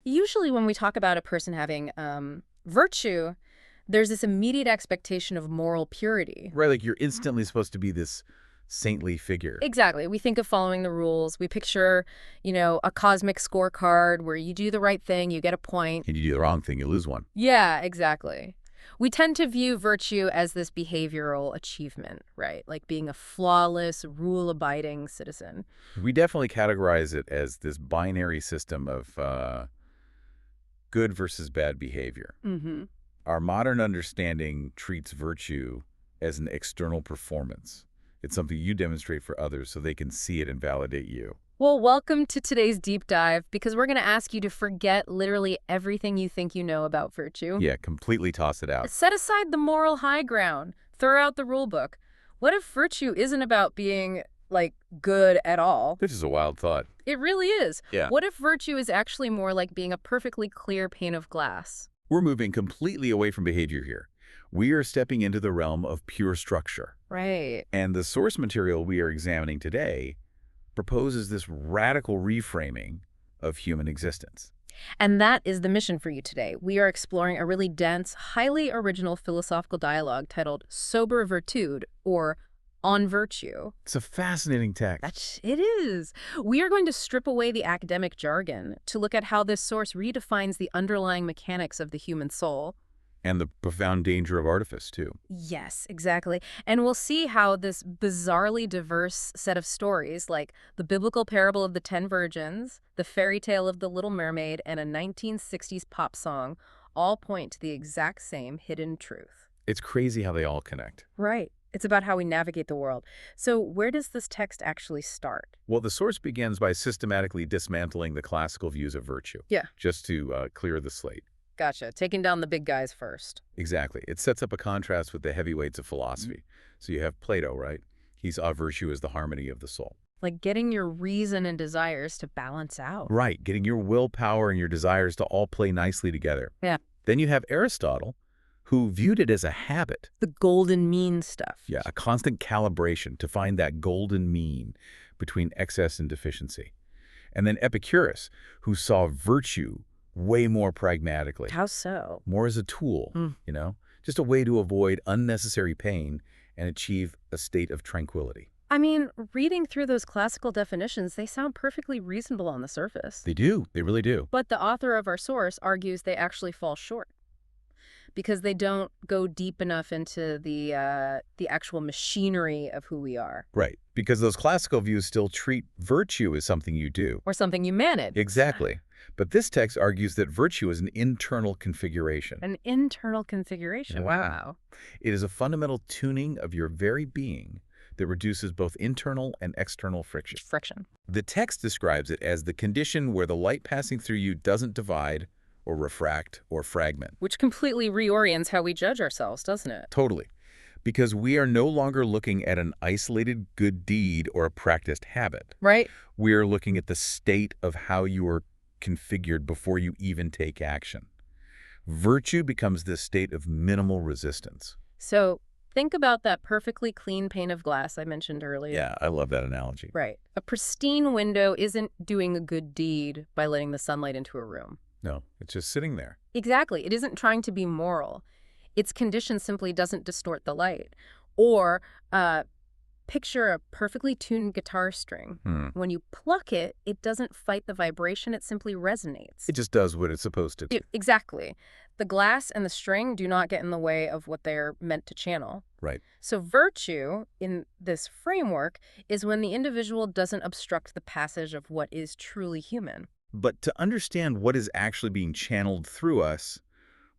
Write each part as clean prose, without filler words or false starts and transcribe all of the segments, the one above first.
Usually when we talk about a person having virtue, there's this immediate expectation of moral purity. Right, like you're instantly supposed to be this saintly figure. Exactly. We think of following the rules. We picture, a cosmic scorecard where you do the right thing, you get a point. And you do the wrong thing, you lose one. Yeah, exactly. We tend to view virtue as this behavioral achievement, right? Like being a flawless, rule-abiding citizen. We definitely categorize it as this binary system of good versus bad behavior. Mm-hmm. Our modern understanding treats virtue as an external performance. It's something you demonstrate for others so they can see it and validate you. Well, welcome to today's deep dive, because we're going to ask you to forget literally everything you think you know about virtue. Yeah, completely toss it out. Set aside the moral high ground. Throw out the rule book. What if virtue isn't about being, good at all? This is a wild thought. It really is. Yeah. What if virtue is actually more like being a perfectly clear pane of glass? We're moving completely away from behavior here. We are stepping into the realm of pure structure. Right. And the source material we are examining today proposes this radical reframing of human existence. And that is the mission for you today. We are exploring a really dense, highly original philosophical dialogue titled Sober Virtude, or On Virtue. It's a fascinating text. It is. We are going to strip away the academic jargon to look at how this source redefines the underlying mechanics of the human soul. And the profound danger of artifice, too. Yes, exactly. And we'll see how this bizarrely diverse set of stories, like the biblical parable of the 10 virgins, the fairy tale of the Little Mermaid, and a 1960s pop song, all point to the exact same hidden truth. It's crazy how they all connect. Right. It's about how we navigate the world. So where does this text actually start? Well, the source begins by systematically dismantling the classical views of virtue. Yeah. Just to clear the slate. Gotcha. Taking down the big guys first. Exactly. It sets up a contrast with the heavyweights of philosophy. So you have Plato, right? He saw virtue as the harmony of the soul. Like getting your reason and desires to balance out. Right. Getting your willpower and your desires to all play nicely together. Yeah. Then you have Aristotle, who viewed it as a habit. The golden mean stuff. Yeah, a constant calibration to find that golden mean between excess and deficiency. And then Epicurus, who saw virtue way more pragmatically. How so? More as a tool, just a way to avoid unnecessary pain and achieve a state of tranquility. I mean, reading through those classical definitions, they sound perfectly reasonable on the surface. They do. They really do. But the author of our source argues they actually fall short, because they don't go deep enough into the actual machinery of who we are. Right. Because those classical views still treat virtue as something you do. Or something you manage. Exactly. But this text argues that virtue is an internal configuration. An internal configuration. Wow. It is a fundamental tuning of your very being that reduces both internal and external friction. The text describes it as the condition where the light passing through you doesn't divide or refract or fragment. Which completely reorients how we judge ourselves, doesn't it? Totally. Because we are no longer looking at an isolated good deed or a practiced habit. Right. We are looking at the state of how you are configured before you even take action. Virtue becomes this state of minimal resistance. So think about that perfectly clean pane of glass I mentioned earlier. Yeah, I love that analogy. Right. A pristine window isn't doing a good deed by letting the sunlight into a room. No, it's just sitting there. Exactly. It isn't trying to be moral. Its condition simply doesn't distort the light. Or picture a perfectly tuned guitar string. When you pluck it, it doesn't fight the vibration. It simply resonates. It just does what it's supposed to do. Exactly. The glass and the string do not get in the way of what they're meant to channel. Right. So virtue, in this framework, is when the individual doesn't obstruct the passage of what is truly human. But to understand what is actually being channeled through us,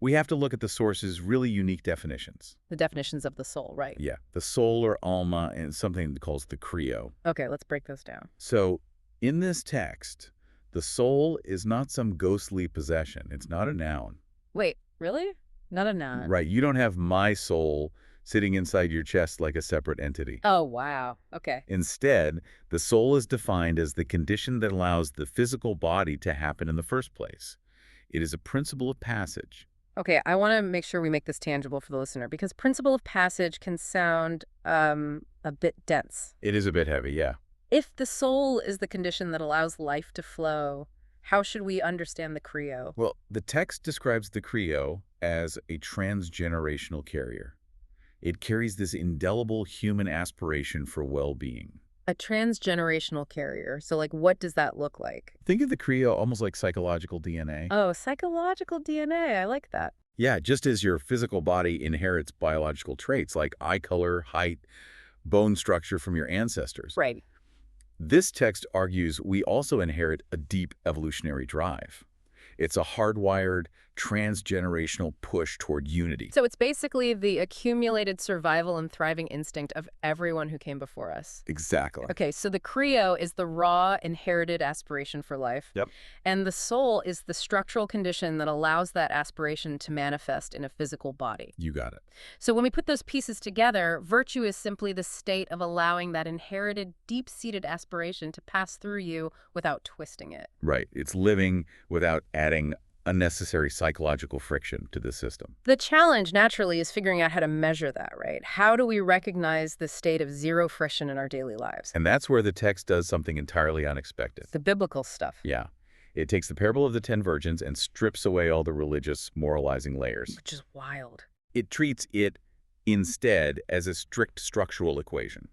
we have to look at the source's really unique definitions. The definitions of the soul, right? Yeah, the soul or alma and something it calls the creo. Okay, let's break those down. So in this text, the soul is not some ghostly possession. It's not a noun. Wait, really? Not a noun? Right. You don't have my soul sitting inside your chest like a separate entity. Oh, wow. Okay. Instead, the soul is defined as the condition that allows the physical body to happen in the first place. It is a principle of passage. Okay, I want to make sure we make this tangible for the listener, because principle of passage can sound a bit dense. It is a bit heavy, yeah. If the soul is the condition that allows life to flow, How should we understand the Creo? Well, the text describes the Creo as a transgenerational carrier. It carries this indelible human aspiration for well-being. A transgenerational carrier. So, like, what does that look like? Think of the Creo almost like psychological DNA. Oh, psychological DNA. I like that. Yeah, just as your physical body inherits biological traits like eye color, height, bone structure from your ancestors. Right. This text argues we also inherit a deep evolutionary drive. It's a hardwired, transgenerational push toward unity. So it's basically the accumulated survival and thriving instinct of everyone who came before us. Exactly. Okay, so the Creo is the raw, inherited aspiration for life. Yep. And the soul is the structural condition that allows that aspiration to manifest in a physical body. You got it. So when we put those pieces together, virtue is simply the state of allowing that inherited, deep-seated aspiration to pass through you without twisting it. Right. It's living without adding unnecessary psychological friction to the system. The challenge, naturally, is figuring out how to measure that, right? How do we recognize the state of zero friction in our daily lives? And that's where the text does something entirely unexpected. The biblical stuff. Yeah. It takes the parable of the 10 virgins and strips away all the religious, moralizing layers. Which is wild. It treats it instead as a strict structural equation.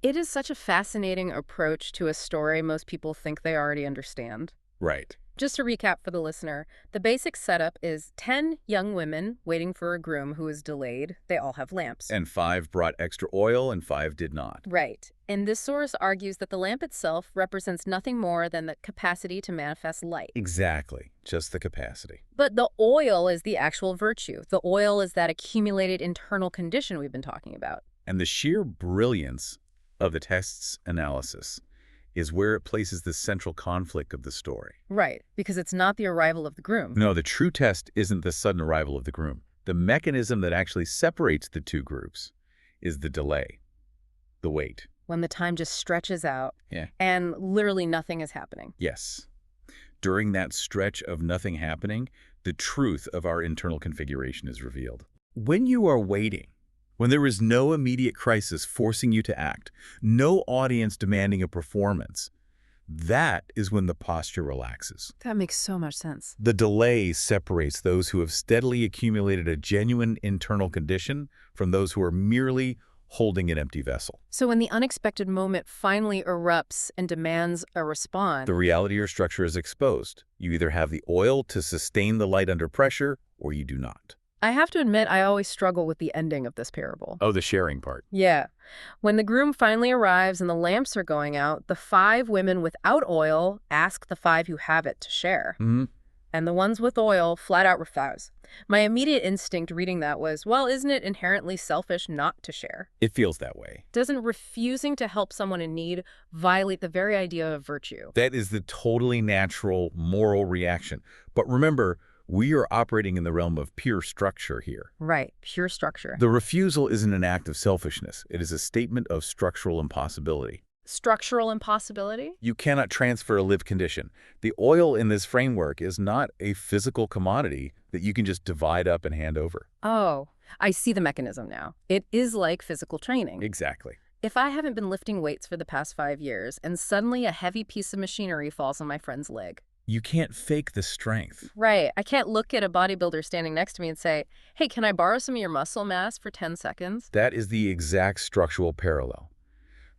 It is such a fascinating approach to a story most people think they already understand. Right. Just to recap for the listener, the basic setup is 10 young women waiting for a groom who is delayed. They all have lamps. And 5 brought extra oil and 5 did not. Right. And this source argues that the lamp itself represents nothing more than the capacity to manifest light. Exactly. Just the capacity. But the oil is the actual virtue. The oil is that accumulated internal condition we've been talking about. And the sheer brilliance of the text's analysis is where it places the central conflict of the story. Right, because it's not the arrival of the groom. No, the true test isn't the sudden arrival of the groom. The mechanism that actually separates the two groups is the delay, the wait. When the time just stretches out Yeah. and literally nothing is happening. Yes. During that stretch of nothing happening, the truth of our internal configuration is revealed. When you are waiting, when there is no immediate crisis forcing you to act, no audience demanding a performance, that is when the posture relaxes. That makes so much sense. The delay separates those who have steadily accumulated a genuine internal condition from those who are merely holding an empty vessel. So when the unexpected moment finally erupts and demands a response, The reality or structure is exposed. You either have the oil to sustain the light under pressure, or you do not. I have to admit I always struggle with the ending of this parable. Oh, the sharing part. Yeah. When the groom finally arrives and the lamps are going out, the 5 women without oil ask the 5 who have it to share. Mm-hmm. And the ones with oil flat out refuse. My immediate instinct reading that was, well, isn't it inherently selfish not to share? It feels that way. Doesn't refusing to help someone in need violate the very idea of virtue? That is the totally natural moral reaction. But remember, we are operating in the realm of pure structure here. Right, pure structure. The refusal isn't an act of selfishness. It is a statement of structural impossibility. Structural impossibility? You cannot transfer a lived condition. The oil in this framework is not a physical commodity that you can just divide up and hand over. Oh, I see the mechanism now. It is like physical training. Exactly. If I haven't been lifting weights for the past 5 years and suddenly a heavy piece of machinery falls on my friend's leg. You can't fake the strength. Right. I can't look at a bodybuilder standing next to me and say, hey, can I borrow some of your muscle mass for 10 seconds? That is the exact structural parallel.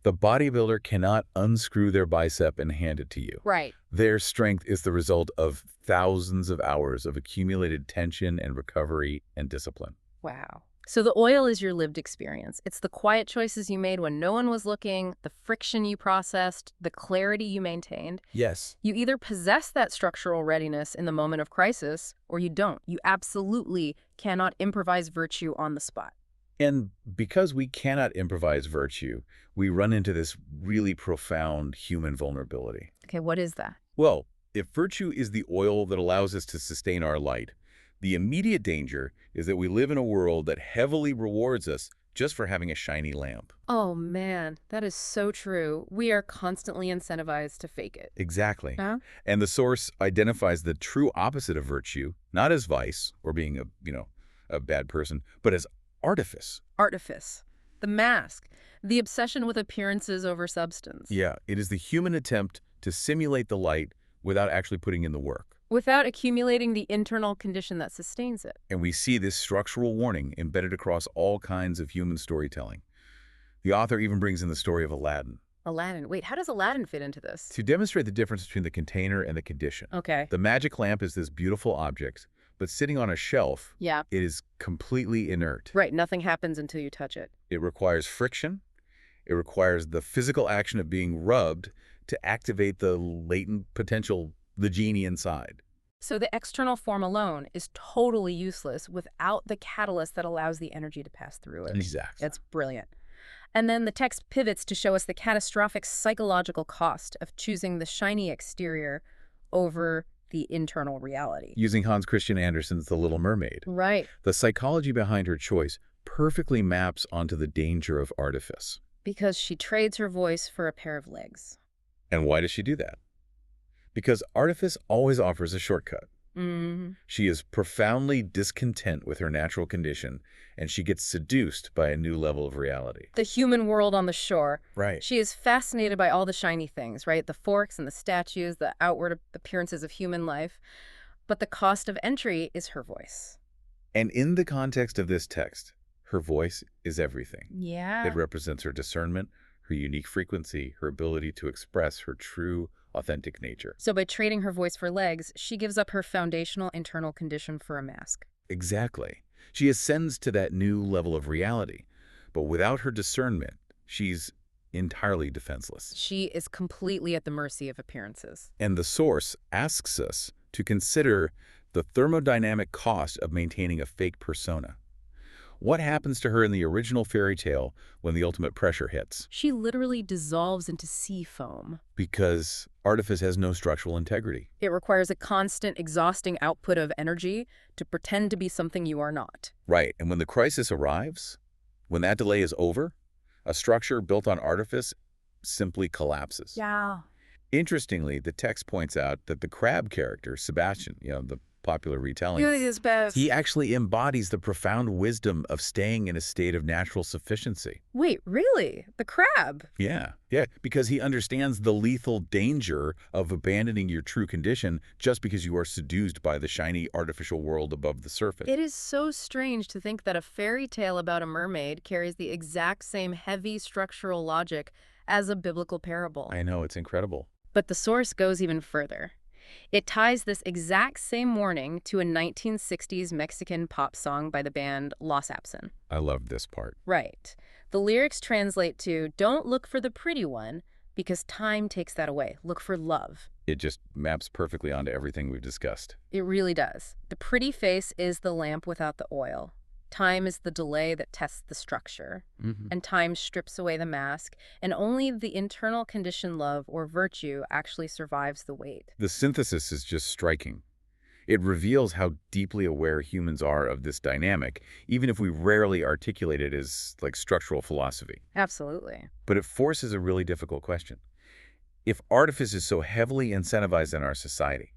The bodybuilder cannot unscrew their bicep and hand it to you. Right. Their strength is the result of thousands of hours of accumulated tension and recovery and discipline. Wow. So the oil is your lived experience. It's the quiet choices you made when no one was looking, the friction you processed, the clarity you maintained. Yes. You either possess that structural readiness in the moment of crisis, or you don't. You absolutely cannot improvise virtue on the spot. And because we cannot improvise virtue, we run into this really profound human vulnerability. Okay, what is that? Well, if virtue is the oil that allows us to sustain our light, the immediate danger is that we live in a world that heavily rewards us just for having a shiny lamp. Oh man, that is so true. We are constantly incentivized to fake it. Exactly. Huh? And the source identifies the true opposite of virtue, not as vice or being a bad person, but as artifice. Artifice. The mask. The obsession with appearances over substance. Yeah, it is the human attempt to simulate the light without actually putting in the work. Without accumulating the internal condition that sustains it. And we see this structural warning embedded across all kinds of human storytelling. The author even brings in the story of Aladdin. Aladdin. Wait, how does Aladdin fit into this? To demonstrate the difference between the container and the condition. Okay. The magic lamp is this beautiful object, but sitting on a shelf, Yeah. it is completely inert. Right, nothing happens until you touch it. It requires friction. It requires the physical action of being rubbed to activate the latent potential, the genie inside. So the external form alone is totally useless without the catalyst that allows the energy to pass through it. Exactly. It's brilliant. And then the text pivots to show us the catastrophic psychological cost of choosing the shiny exterior over the internal reality. Using Hans Christian Andersen's The Little Mermaid. Right. The psychology behind her choice perfectly maps onto the danger of artifice. Because she trades her voice for a pair of legs. And why does she do that? Because artifice always offers a shortcut. She is profoundly discontent with her natural condition, and she gets seduced by a new level of reality. The human world on the shore. Right. She is fascinated by all the shiny things, right? The forks and the statues, the outward appearances of human life. But the cost of entry is her voice. And in the context of this text, her voice is everything. Yeah. It represents her discernment, her unique frequency, her ability to express her true, authentic nature. So by trading her voice for legs, she gives up her foundational internal condition for a mask. Exactly. She ascends to that new level of reality. But without her discernment, she's entirely defenseless. She is completely at the mercy of appearances. And the source asks us to consider the thermodynamic cost of maintaining a fake persona. What happens to her in the original fairy tale when the ultimate pressure hits? She literally dissolves into sea foam. Because artifice has no structural integrity. It requires a constant, exhausting output of energy to pretend to be something you are not. Right, and when the crisis arrives, when that delay is over, a structure built on artifice simply collapses. Yeah. Interestingly, the text points out that the crab character, Sebastian, the popular retelling, Is best. he actually embodies the profound wisdom of staying in a state of natural sufficiency. Wait, really? The crab? Yeah, because he understands the lethal danger of abandoning your true condition just because you are seduced by the shiny artificial world above the surface. It is so strange to think that a fairy tale about a mermaid carries the exact same heavy structural logic as a biblical parable. I know, it's incredible. But the source goes even further. It ties this exact same warning to a 1960s Mexican pop song by the band Los Absent. I love this part. Right. The lyrics translate to, "Don't look for the pretty one, because time takes that away. Look for love." It just maps perfectly onto everything we've discussed. It really does. The pretty face is the lamp without the oil. Time is the delay that tests the structure. And time strips away the mask, and only the internal condition love or virtue actually survives the weight. The synthesis is just striking. It reveals how deeply aware humans are of this dynamic, even if we rarely articulate it as like structural philosophy. Absolutely. But it forces a really difficult question. If artifice is so heavily incentivized in our society,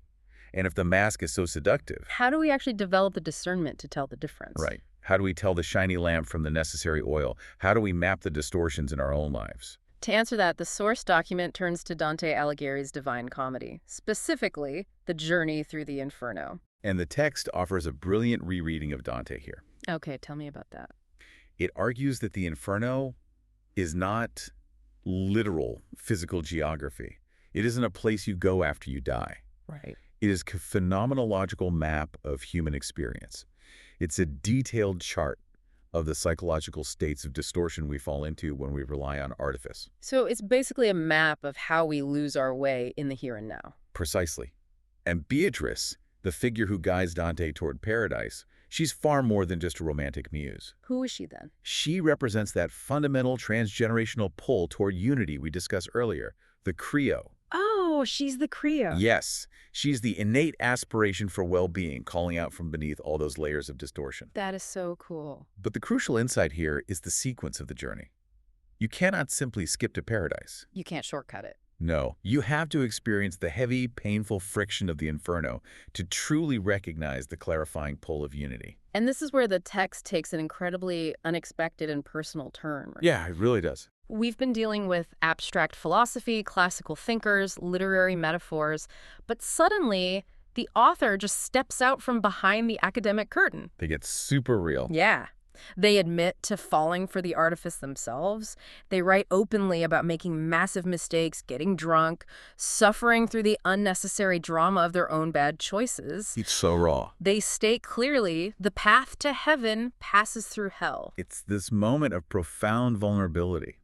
and if the mask is so seductive, How do we actually develop the discernment to tell the difference? right? How do we tell the shiny lamp from the necessary oil? How do we map the distortions in our own lives? To answer that, the source document turns to Dante Alighieri's Divine Comedy, specifically the journey through the Inferno. And the text offers a brilliant rereading of Dante here. Okay, tell me about that. It argues that the Inferno is not literal physical geography. It isn't a place you go after you die. Right. It is a phenomenological map of human experience. It's a detailed chart of the psychological states of distortion we fall into when we rely on artifice. So it's basically a map of how we lose our way in the here and now. Precisely. And Beatrice, the figure who guides Dante toward paradise, she's far more than just a romantic muse. Who is she then? She represents that fundamental transgenerational pull toward unity we discussed earlier, the Creo. Oh, she's the Creo. Yes, she's the innate aspiration for well-being calling out from beneath all those layers of distortion. That is so cool. But the crucial insight here is the sequence of the journey. You cannot simply skip to paradise. You can't shortcut it. No, you have to experience the heavy, painful friction of the inferno to truly recognize the clarifying pull of unity. And this is where the text takes an incredibly unexpected and personal turn. Yeah, it really does. We've been dealing with abstract philosophy, classical thinkers, literary metaphors, but suddenly the author just steps out from behind the academic curtain. They get super real. Yeah. They admit to falling for the artifice themselves. They write openly about making massive mistakes, getting drunk, suffering through the unnecessary drama of their own bad choices. It's so raw. They state clearly the path to heaven passes through hell. It's this moment of profound vulnerability.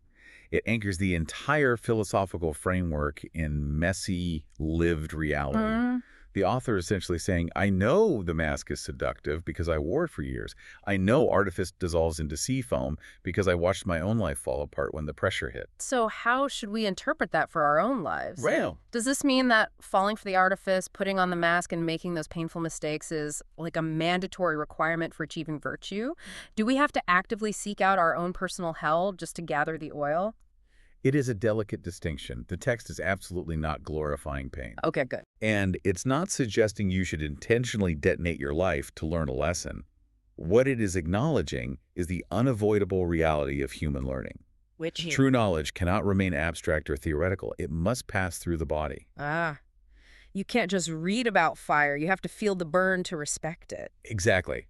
It anchors the entire philosophical framework in messy, lived reality. The author is essentially saying, I know the mask is seductive because I wore it for years. I know artifice dissolves into sea foam because I watched my own life fall apart when the pressure hit. So how should we interpret that for our own lives? Well, Does this mean that falling for the artifice, putting on the mask, and making those painful mistakes is like a mandatory requirement for achieving virtue? Do we have to actively seek out our own personal hell just to gather the oil? it is a delicate distinction. The text is absolutely not glorifying pain. Okay, good. And it's not suggesting you should intentionally detonate your life to learn a lesson. What it is acknowledging is the unavoidable reality of human learning. Which True knowledge cannot remain abstract or theoretical. It must pass through the body. You can't just read about fire. You have to feel the burn to respect it. Exactly.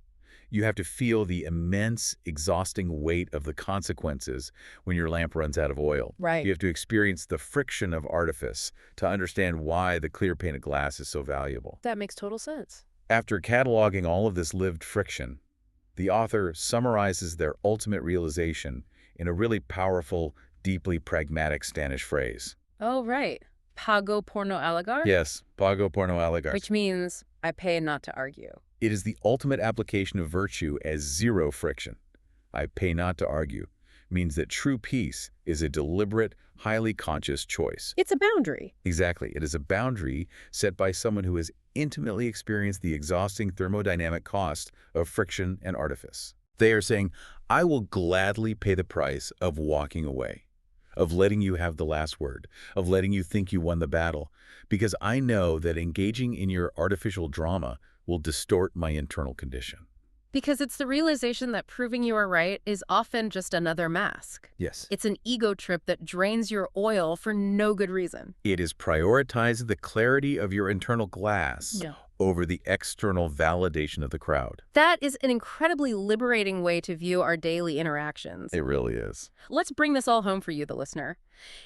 You have to feel the immense, exhausting weight of the consequences when your lamp runs out of oil. Right. You have to experience the friction of artifice to understand why the clear painted glass is so valuable. That makes total sense. After cataloging all of this lived friction, the author summarizes their ultimate realization in a really powerful, deeply pragmatic Spanish phrase. Oh, right. Pago por no alegar? Yes, pago por no alegar. Which means I pay not to argue. It is the ultimate application of virtue as zero friction. I pay not to argue means that true peace is a deliberate, highly conscious choice. It's a boundary. Exactly. It is a boundary set by someone who has intimately experienced the exhausting thermodynamic cost of friction and artifice. They are saying, I will gladly pay the price of walking away, of letting you have the last word, of letting you think you won the battle, because I know that engaging in your artificial drama will distort my internal condition. Because it's the realization that proving you are right is often just another mask. Yes. It's an ego trip that drains your oil for no good reason. It is prioritizing the clarity of your internal glass over the external validation of the crowd. That is an incredibly liberating way to view our daily interactions. It really is. Let's bring this all home for you, the listener.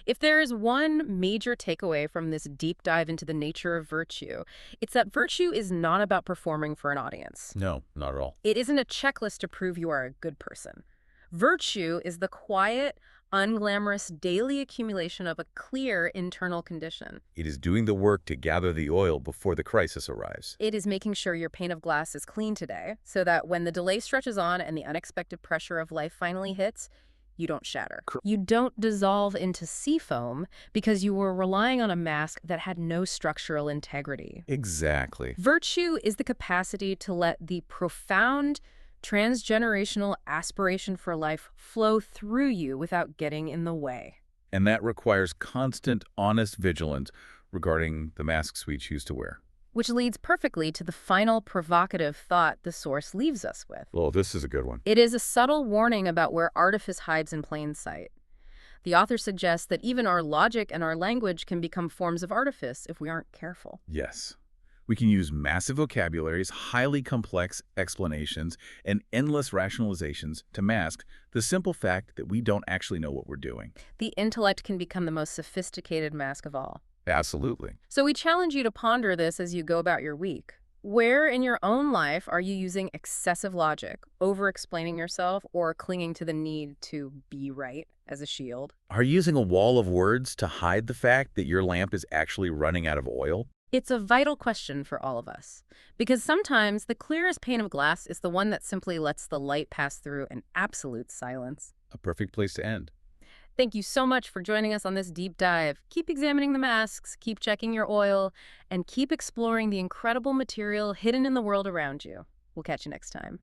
If there is one major takeaway from this deep dive into the nature of virtue, it's that virtue is not about performing for an audience. No, not at all. It isn't a checklist to prove you are a good person. Virtue is the quiet, unglamorous daily accumulation of a clear internal condition. It is doing the work to gather the oil before the crisis arrives. It is making sure your pane of glass is clean today, so that when the delay stretches on and the unexpected pressure of life finally hits, you don't shatter. You don't dissolve into sea foam because you were relying on a mask that had no structural integrity. Exactly. Virtue is the capacity to let the profound, transgenerational aspiration for life flow through you without getting in the way. And that requires constant, honest vigilance regarding the masks we choose to wear. Which leads perfectly to the final provocative thought the source leaves us with. Well, this is a good one. It is a subtle warning about where artifice hides in plain sight. The author suggests that even our logic and our language can become forms of artifice if we aren't careful. Yes. We can use massive vocabularies, highly complex explanations, and endless rationalizations to mask the simple fact that we don't actually know what we're doing. The intellect can become the most sophisticated mask of all. Absolutely. So we challenge you to ponder this as you go about your week. Where in your own life are you using excessive logic, over-explaining yourself, or clinging to the need to be right as a shield? Are you using a wall of words to hide the fact that your lamp is actually running out of oil? It's a vital question for all of us, because sometimes the clearest pane of glass is the one that simply lets the light pass through in absolute silence. A perfect place to end. Thank you so much for joining us on this deep dive. Keep examining the masks, keep checking your oil, and keep exploring the incredible material hidden in the world around you. We'll catch you next time.